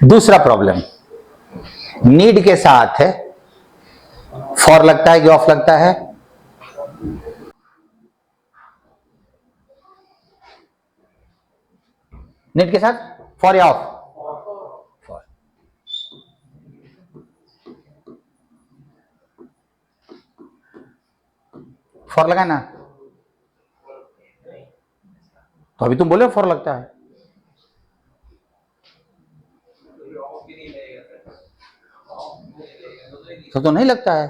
दूसरा problem, need के साथ फॉर लगता है कि ऑफ लगता है? नीड के साथ फॉर या ऑफ? फॉर। फॉर लगा ना, तो अभी तुम बोले फॉर लगता है, तो नहीं लगता है।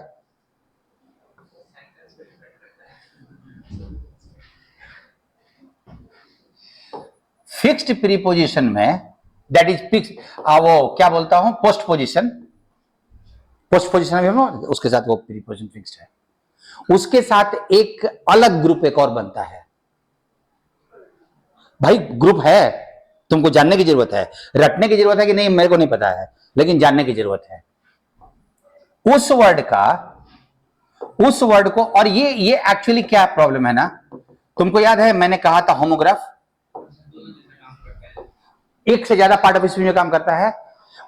फिक्स्ड प्रीपोजिशन में दैट इज फिक्स, वो क्या बोलता हूं, पोस्ट पोजिशन। पोस्ट पोजिशन में उसके साथ वो प्रीपोजिशन फिक्स्ड है, उसके साथ एक अलग ग्रुप एक और बनता है। भाई ग्रुप है, तुमको जानने की जरूरत है, रटने की जरूरत है कि नहीं मेरे को नहीं पता है, लेकिन जानने की जरूरत है उस वर्ड को। और ये एक्चुअली क्या प्रॉब्लम है ना, तुमको याद है मैंने कहा था होमोग्राफ एक से ज्यादा पार्ट ऑफ स्पीच में काम करता है।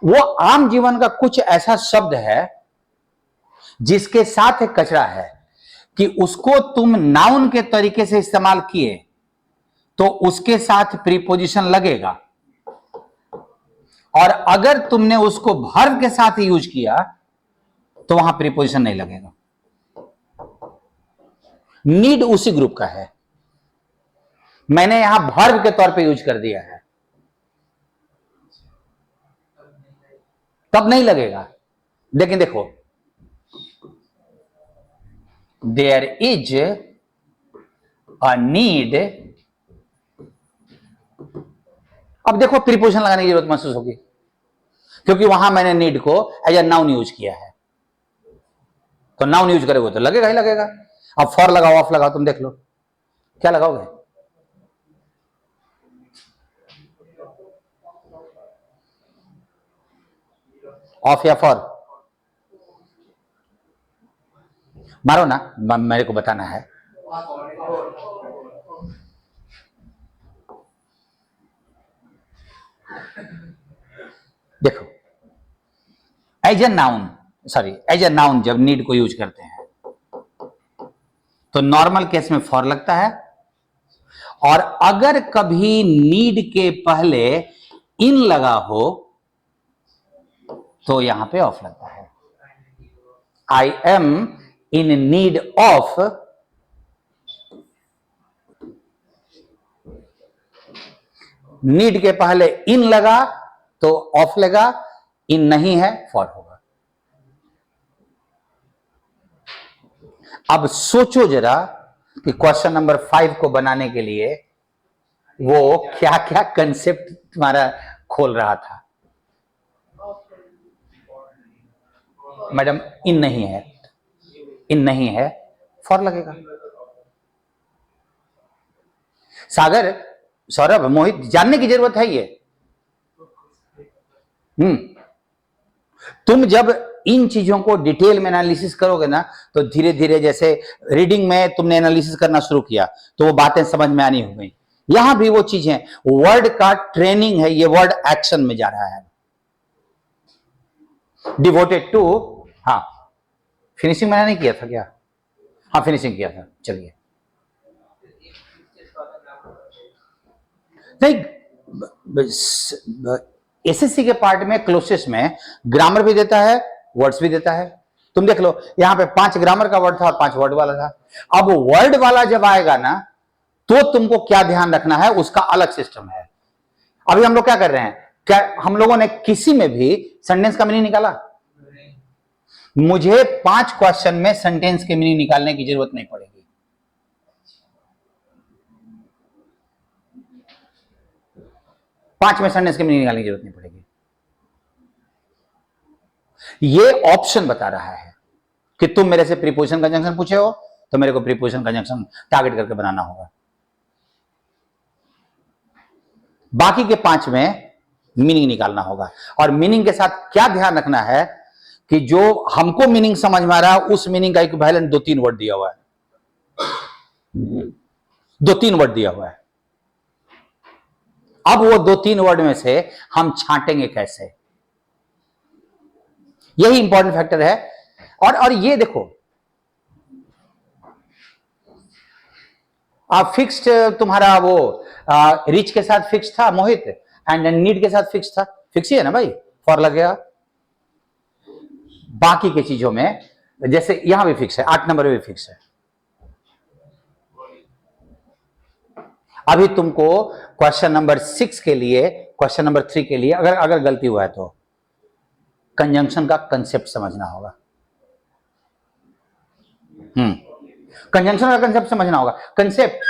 वो आम जीवन का कुछ ऐसा शब्द है जिसके साथ एक कचरा है कि उसको तुम नाउन के तरीके से इस्तेमाल किए तो उसके साथ प्रीपोजिशन लगेगा, और अगर तुमने उसको वर्ब के साथ यूज किया तो वहां प्रीपोजिशन नहीं लगेगा। नीड उसी ग्रुप का है, मैंने यहां वर्ब के तौर पे यूज कर दिया है, तब नहीं लगेगा। लेकिन देखो, देयर इज अ नीड, अब देखो प्रीपोजिशन लगाने की जरूरत महसूस होगी क्योंकि वहां मैंने नीड को एज अ नाउन यूज किया है, तो नाउन यूज करोगे तो लगेगा ही लगेगा। अब फॉर लगाओ ऑफ लगाओ, तुम देख लो क्या लगाओगे। ऑफ या फॉर? मारो ना, मेरे को बताना है। देखो as a noun, sorry as a noun जब नीड को यूज करते हैं तो नॉर्मल केस में फॉर लगता है, और अगर कभी नीड के पहले इन लगा हो तो यहां पे ऑफ लगता है। I am in need of, need के पहले इन लगा तो ऑफ लगा, इन नहीं है फॉर होगा। अब सोचो जरा कि क्वेश्चन नंबर 5 को बनाने के लिए वो क्या क्या कंसेप्ट तुम्हारा खोल रहा था। मैडम इन नहीं है, इन नहीं है, फॉर लगेगा। सागर, सौरभ, मोहित, जानने की जरूरत है ये। तुम जब इन चीजों को डिटेल में एनालिसिस करोगे ना तो धीरे धीरे, जैसे रीडिंग में तुमने एनालिसिस करना शुरू किया तो वो बातें समझ में आनी हो गई। यहां भी वो चीजें, वर्ड का ट्रेनिंग है, ये वर्ड एक्शन में जा रहा है। डिवोटेड टू, हाँ फिनिशिंग मैंने नहीं किया था क्या? हाँ फिनिशिंग किया था, चलिए। एसएससी के पार्ट में क्लोसेस में ग्रामर भी देता है, वर्ड्स भी देता है। तुम देख लो यहां पे 5 ग्रामर का वर्ड था और 5 वर्ड वाला था। अब वर्ड वाला जब आएगा ना तो तुमको क्या ध्यान रखना है, उसका अलग सिस्टम है। अभी हम लोग क्या कर रहे हैं, क्या हम लोगों ने किसी में भी सेंटेंस का मीनिंग निकाला? मुझे 5 क्वेश्चन में सेंटेंस के मीनिंग निकालने की जरूरत नहीं पड़ेगी। पांच में सेंटेंस के मीनिंग निकालने की जरूरत नहीं पड़ेगी। ये ऑप्शन बता रहा है कि तुम मेरे से प्रीपोजिशन कंजंक्शन पूछे हो तो मेरे को प्रीपोजिशन कंजंक्शन टारगेट करके बनाना होगा। बाकी के 5 में मीनिंग निकालना होगा, और मीनिंग के साथ क्या ध्यान रखना है कि जो हमको मीनिंग समझ में आ रहा है उस मीनिंग का इक्विवेलेंट 2-3 वर्ड दिया हुआ है, 2-3 वर्ड दिया हुआ है। अब वो 2-3 वर्ड में से हम छांटेंगे कैसे? यही इंपॉर्टेंट फैक्टर है। और ये देखो, फिक्स्ड तुम्हारा वो रिच के साथ फिक्स था मोहित, एंड नीड के साथ फिक्स था, फिक्स ही है ना भाई, फॉर लगेगा। बाकी की चीजों में जैसे यहां भी फिक्स है, 8 नंबर भी फिक्स है। अभी तुमको क्वेश्चन नंबर 6 के लिए, क्वेश्चन नंबर 3 के लिए अगर गलती हुआ है तो कंजंक्शन का कंसेप्ट समझना होगा। कंजंक्शन का कंसेप्ट समझना होगा। कंसेप्ट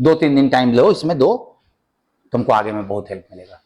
2-3 दिन टाइम लो इसमें, दो, तुमको आगे में बहुत हेल्प मिलेगा।